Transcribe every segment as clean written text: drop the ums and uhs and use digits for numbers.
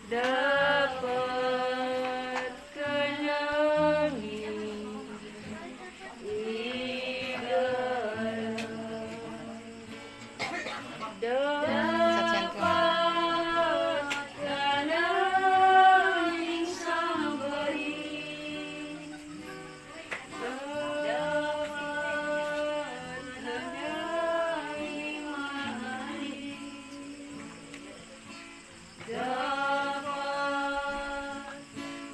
dapat ka namin igalang. Dapat ka naming sambahin. Dapat ka naming mahalin. Dapat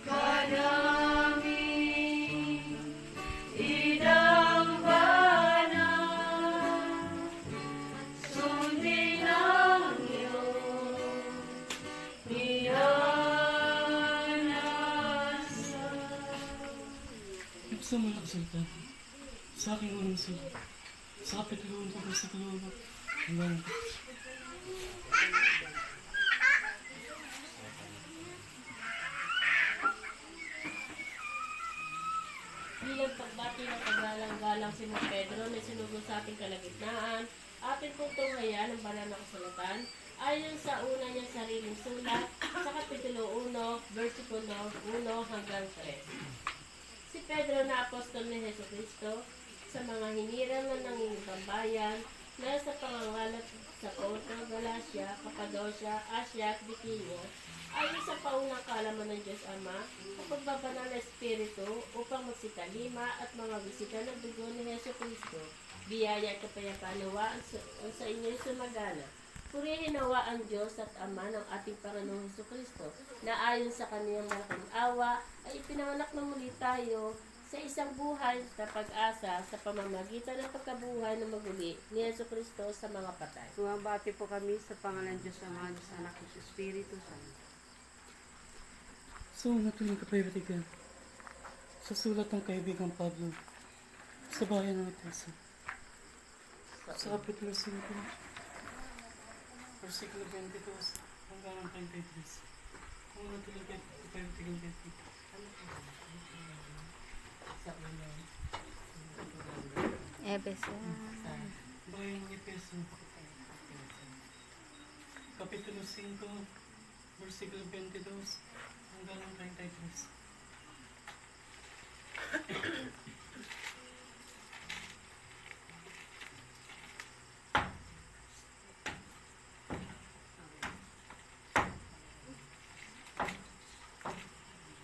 ka namin idambanan. Sundin ang iyong inasal. Gusto mo nagsalita sa aking unang sulat. Sa kapituluan ko sa kalooban. Hanggang Bilang pagbati ng paggalang-galang si Mang Pedro na sinugo sa ating kalagitnaan, atin pong tunghayan ang banal na kasulatan ayon sa una niyang sariling sulat sa Kapitulo 1, versikulo 1 hanggang 3. Si Pedro na apostol ni Jesucristo sa mga hinirang na nangingibang bayan na sa pangangalat sa Ponto, Galacia, Cappadocia, Asia at Bithynia, ayon sa paunang kaalaman ng Diyos Ama, ang pagbabanal na Espiritu upang magsitalima at mga bisita ng dugo ni Jesucristo, biyaya at kapayapaan nawa sa inyo'y sumagana. Purihin nawa ang Diyos at Ama ng ating Panginoong Jesucristo, na ayon sa kaniyang malaking awa ay ipinanganak na muli tayo sa isang buhay na pag-asa sa pamamagitan ng pagkabuhay na maguli ni Jesucristo sa mga patay. Bumabati po kami sa pangalan ng Diyos Ama, Diyos Anak, at Espiritu Santo. so natuloy kapayatigan sa sulat ng kaibigang Pablo sa bayan ng Efeso. Sa kapitulo 5, versikulo 22 hanggang 23. Kung natuloy kapayatigan kayo. Sa unang Efeso. Bayan ng Efeso. Kapitulo 5, versikulo 22 hanggang 33.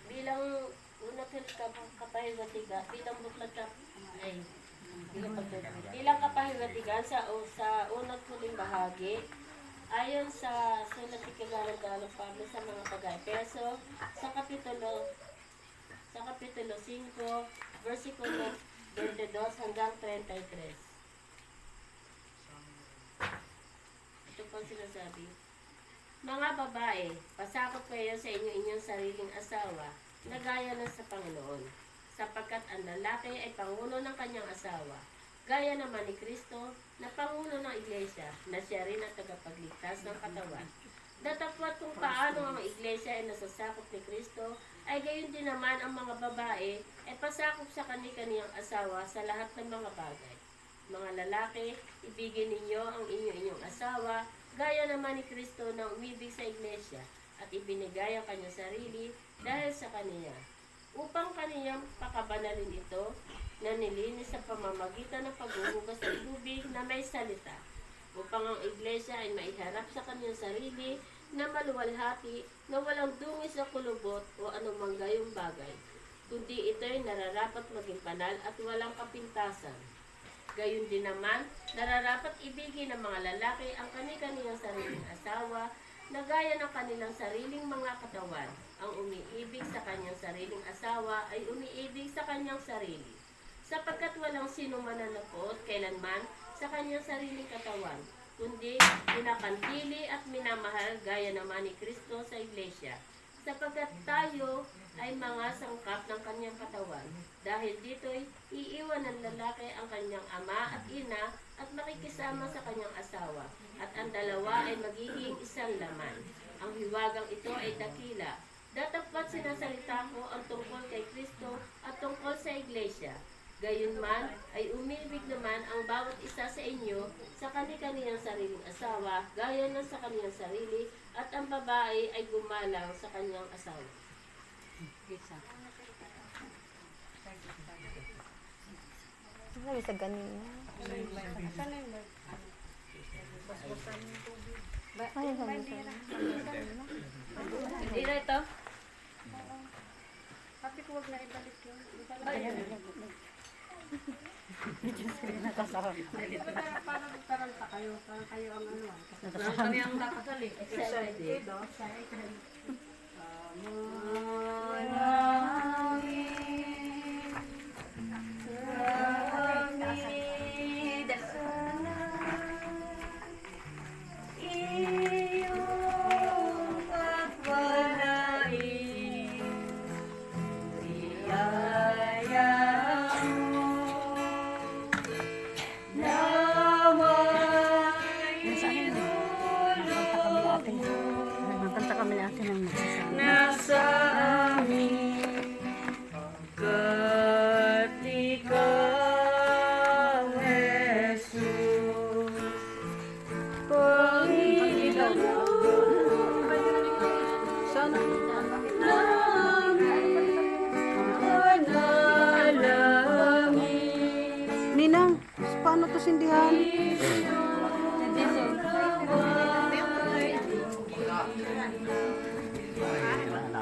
bilang unang kapahigatigan, bilang kapahigatigan sa unang huling bahagi, ayon sa sulat ni Kagalang-galang Pablo sa mga taga-Efeso, sa kapitulo 5, versikulo 22 hanggang 33. Ito po sinasabi. Mga babae, pasakop kayo sa inyong sariling asawa na gaya ng sa Panginoon, sapagkat ang lalaki ay pangulo ng kanyang asawa, gaya naman ni Kristo na pangulo ng iglesia, na siya rin ang tagapagligtas ng katawan. Datapwat kung paano ang iglesia ay nasasakop ni Kristo, ay gayon din naman ang mga babae ay pasakop sa kani-kaniyang asawa sa lahat ng mga bagay. Mga lalaki, ibigin ninyo ang inyong asawa, gaya naman ni Kristo na umibig sa iglesia at ibinigay ang kanyang sarili dahil sa kaniya, upang kaniyang pakabanalin ito na nilinis sa pamamagitan ng paghuhugas ng tubig na may salita, upang ang iglesia ay maiharap sa kanyang sarili na maluwalhati na walang dungis sa kulubot o anumang gayong bagay, kundi ito'y nararapat maging banal at walang kapintasan. Gayon din naman, nararapat ibigin ng mga lalaki ang kani-kaniyang sariling asawa na gaya ng kanilang sariling mga katawan. Ang umiibig sa kanyang sariling asawa ay umiibig sa kanyang sarili, sapagkat walang sino mananakot kailanman sa kanyang sariling katawan, kundi pinapantili at minamahal gaya naman ni Kristo sa iglesia, sapagkat tayo ay mga sangkap ng kanyang katawan. Dahil dito'y iiwan ng lalaki ang kanyang ama at ina at makikisama sa kanyang asawa, at ang dalawa ay magiging isang laman. Ang hiwagang ito ay dakila. Datapwat sinasalita ko ang tungkol kay Kristo at tungkol sa iglesia. Gayunman ay umibig naman ang bawat isa sa inyo sa kani-kaniyang sariling asawa, gaya ng sa kaniyang sarili, at ang babae ay gumalang sa kanyang asawa. Isa. Sabi sa ganina. Saan yung bag? Ay, sabi sa Hindi na ito. Kapit huwag na ibalik yun. Parang taranta kayo. Parang kayo ang ano. Kami ang nakasali. Excited. Nagkanta kami natin ng magkasama. Nasa amin pagkat ikaw, Jesus, Panginoon Sana. namin panalangin. Ninang, paano to sindihan?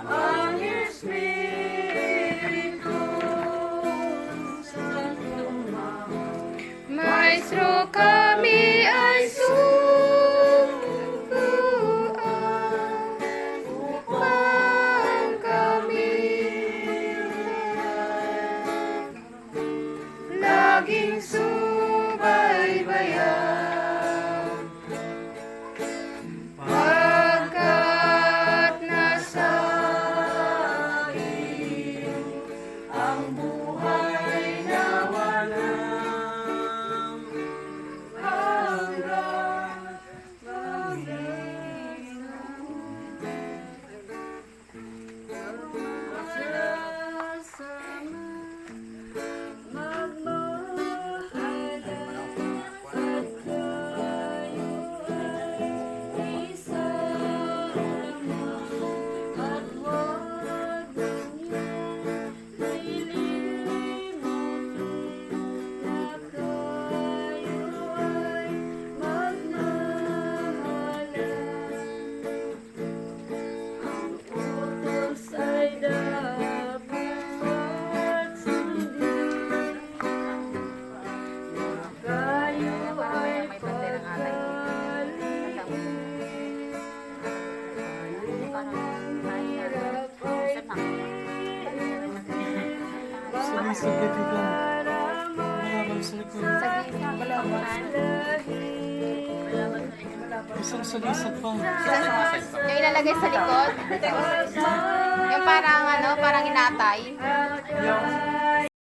Ang Espiritu Santo Maestro, kami ay subuan upang kami laging subaybayan pagkat nasa akin ang buhay na walang hanggan. Ay dapat sundin na kayo ay pagkalit. Hirap ay Sige, bigang. Malabang sa likod. Isang salisag pa. Yung ilalagay sa likod. Yung parang ano, parang inatay. Yung